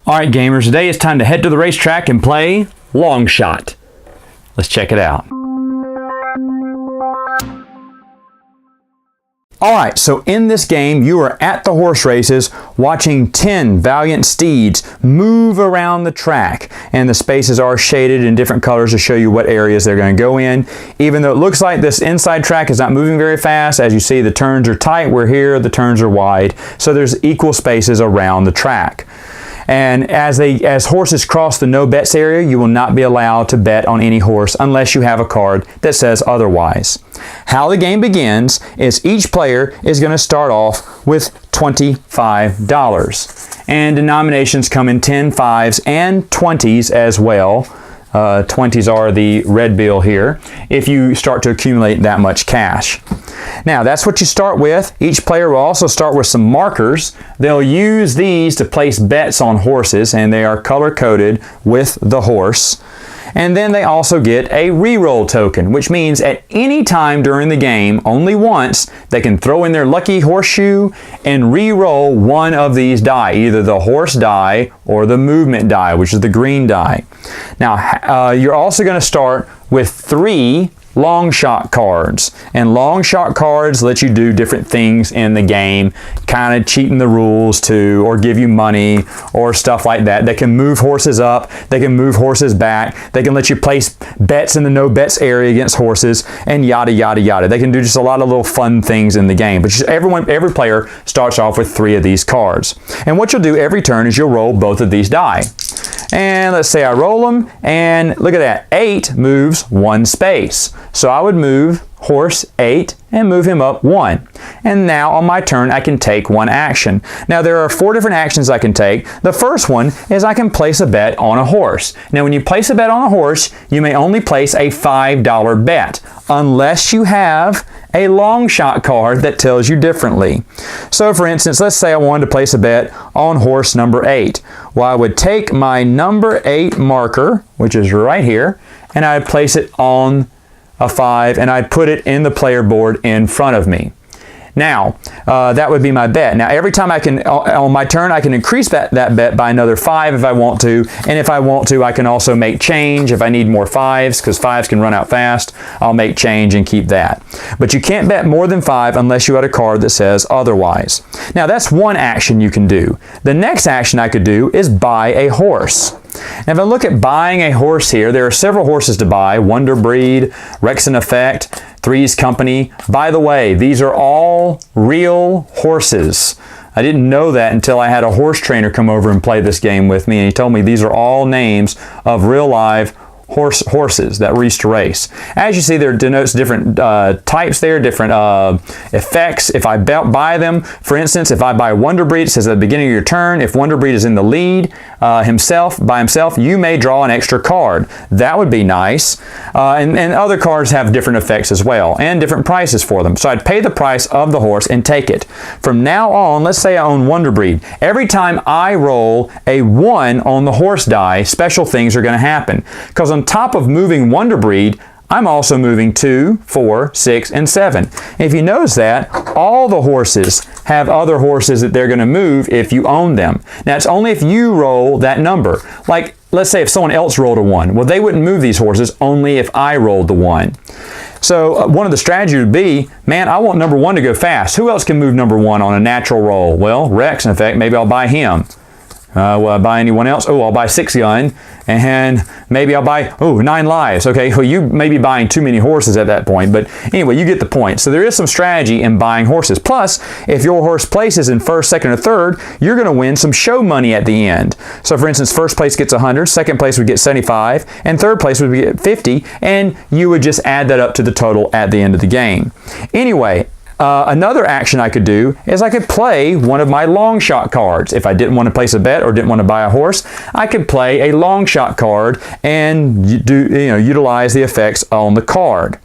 All right, gamers, today it's time to head to the racetrack and play Longshot. Let's check it out. All right, so in this game, you are at the horse races watching 10 valiant steeds move around the track. And the spaces are shaded in different colors to show you what areas they're going to go in. Even though it looks like this inside track is not moving very fast, as you see, the turns are tight. We're here, the turns are wide. So there's equal spaces around the track. And as horses cross the no bets area, you will not be allowed to bet on any horse unless you have a card that says otherwise. How the game begins is each player is going to start off with $25. And denominations come in 10, 5s, and 20s as well. 20s are the red bill here if you start to accumulate that much cash. Now that's what you start with. Each player will also start with some markers. They'll use these to place bets on horses, and they are color-coded with the horse. And then they also get a reroll token, which means at any time during the game, only once, they can throw in their lucky horseshoe and re-roll one of these die, either the horse die or the movement die, which is the green die. Now, you're also going to start with 3 Longshot cards, and Longshot cards let you do different things in the game, kind of cheating the rules too, or give you money or stuff like that. They can move horses up, they can move horses back, they can let you place bets in the no bets area against horses, and yada yada yada. They can do just a lot of little fun things in the game. But just every player starts off with 3 of these cards. And what you'll do every turn is you'll roll both of these die. And let's say I roll them, and look at that, 8 moves 1 space. So I would move horse 8 and move him up 1. And now on my turn I can take one action. Now there are 4 different actions I can take. The first one is I can place a bet on a horse. Now when you place a bet on a horse, you may only place a $5 bet unless you have a Longshot card that tells you differently. So for instance, let's say I wanted to place a bet on horse number 8. Well, I would take my number 8 marker, which is right here, and I'd place it on a 5, and I'd put it in the player board in front of me. Now, that would be my bet. Now, every time I can, on my turn, I can increase that bet by another 5 if I want to. And if I want to, I can also make change if I need more 5s, because 5s can run out fast. I'll make change and keep that. But you can't bet more than 5 unless you had a card that says otherwise. Now, that's one action you can do. The next action I could do is buy a horse. Now, if I look at buying a horse here, there are several horses to buy. Wonder Breed, Rex in Effect, Three's Company. By the way, these are all real horses. I didn't know that until I had a horse trainer come over and play this game with me, and he told me these are all names of real live horses that we used to race. As you see, there denotes different types there, different effects. If I buy them, for instance, if I buy Wonder Breed, it says at the beginning of your turn, if Wonder Breed is in the lead by himself, you may draw an extra card. That would be nice. And other cards have different effects as well, and different prices for them. So I'd pay the price of the horse and take it. From now on, let's say I own Wonder Breed. Every time I roll a 1 on the horse die, special things are going to happen. Because on top of moving Wonder Breed, I'm also moving 2, 4, 6, and 7. And if you notice that, all the horses have other horses that they're going to move if you own them. Now, it's only if you roll that number. Like, let's say if someone else rolled a 1. Well, they wouldn't move these horses only if I rolled the 1. So one of the strategies would be, man, I want number 1 to go fast. Who else can move number 1 on a natural roll? Well, Rex, in effect, maybe I'll buy him. Will I buy anyone else? Oh, I'll buy 6 gun, and maybe I'll buy, 9 lives. Okay, well, you may be buying too many horses at that point, but anyway, you get the point. So there is some strategy in buying horses. Plus, if your horse places in first, second, or third, you're going to win some show money at the end. So for instance, first place gets 100, second place would get 75, and third place would get 50, and you would just add that up to the total at the end of the game. Anyway, another action I could do is I could play one of my Longshot cards. If I didn't want to place a bet or didn't want to buy a horse, I could play a Longshot card and utilize the effects on the card.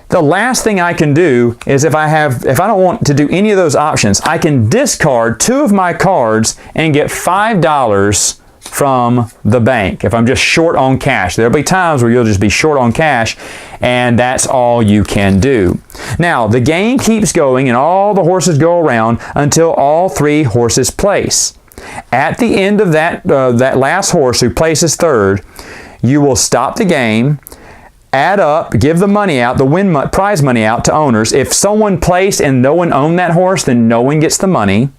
The last thing I can do is if I don't want to do any of those options, I can discard 2 of my cards and get $5 from the bank if I'm just short on cash. There'll be times where you'll just be short on cash, and that's all you can do. Now, the game keeps going and all the horses go around until all 3 horses place. At the end of that last horse who places third, you will stop the game, add up, give the money out, the prize money out to owners. If someone placed and no one owned that horse, then no one gets the money.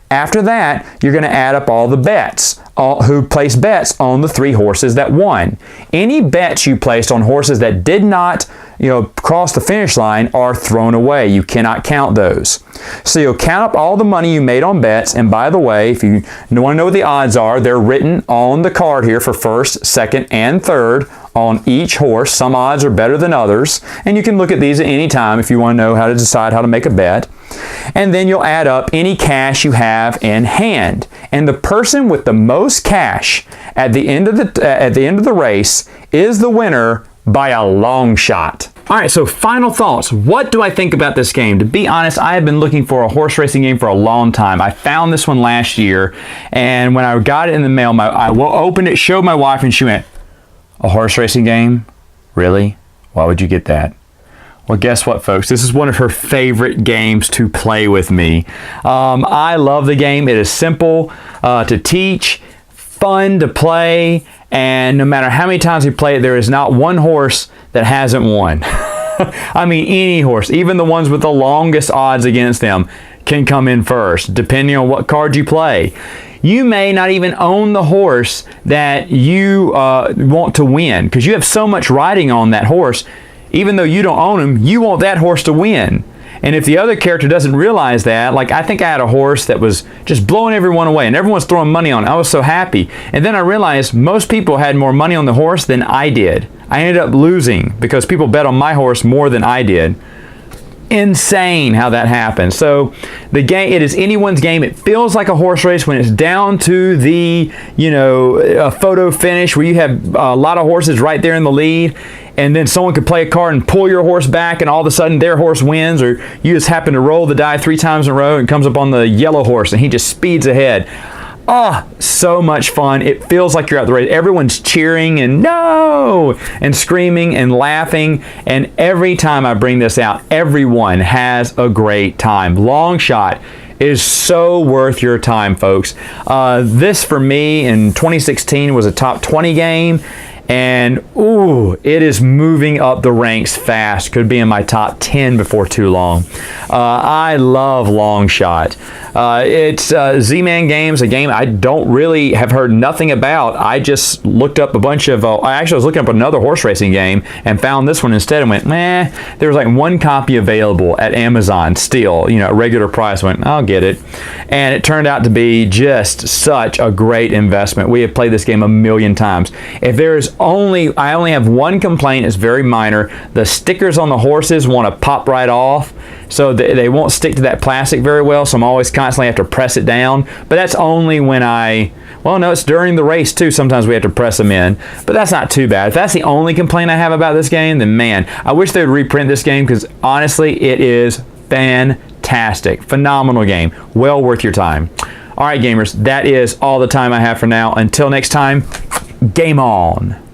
After that, you're going to add up all the bets, who placed bets on the 3 horses that won. Any bets you placed on horses that did not, cross the finish line are thrown away. You cannot count those. So you'll count up all the money you made on bets. And by the way, if you want to know what the odds are, they're written on the card here for first, second, and third on each horse. Some odds are better than others. And you can look at these at any time if you want to know how to decide how to make a bet. And then you'll add up any cash you have in hand. And the person with the most cash at the end of the race is the winner by a long shot. All right, so final thoughts. What do I think about this game? To be honest, I have been looking for a horse racing game for a long time. I found this one last year, and when I got it in the mail, I opened it, showed my wife, and she went, "A horse racing game? Really? Why would you get that?" Well, guess what, folks? This is one of her favorite games to play with me. I love the game. It is simple to teach, fun to play, and no matter how many times we play it, there is not one horse that hasn't won. I mean, any horse, even the ones with the longest odds against them, can come in first, depending on what card you play. You may not even own the horse that you want to win, because you have so much riding on that horse. Even though you don't own him, you want that horse to win. And if the other character doesn't realize that, like I think I had a horse that was just blowing everyone away and everyone's throwing money on it. I was so happy. And then I realized most people had more money on the horse than I did. I ended up losing because people bet on my horse more than I did. Insane how that happened. So the game, it is anyone's game. It feels like a horse race when it's down to the, a photo finish where you have a lot of horses right there in the lead, and then someone could play a card and pull your horse back, and all of a sudden their horse wins, or you just happen to roll the die 3 times in a row and comes up on the yellow horse and he just speeds ahead. Oh, so much fun. It feels like you're at the race. Everyone's cheering and no, and screaming and laughing. And every time I bring this out, everyone has a great time. Longshot is so worth your time, folks. This, for me, in 2016 was a top 20 game. And, ooh, it is moving up the ranks fast. Could be in my top 10 before too long. I love Longshot. It's Z-Man Games, a game I don't really have heard nothing about. I just looked up a bunch of, I was looking up another horse racing game and found this one instead and went, meh. There was like 1 copy available at Amazon still, at regular price. I went, I'll get it. And it turned out to be just such a great investment. We have played this game a million times. If there is I only have one complaint. It's very minor. The stickers on the horses want to pop right off, so they won't stick to that plastic very well, so I'm always constantly have to press it down. But that's only when it's during the race too. Sometimes we have to press them in, but that's not too bad. If that's the only complaint I have about this game, then man, I wish they would reprint this game, because honestly, it is fantastic. Phenomenal game. Well worth your time. All right, gamers, that is all the time I have for now. Until next time, game on.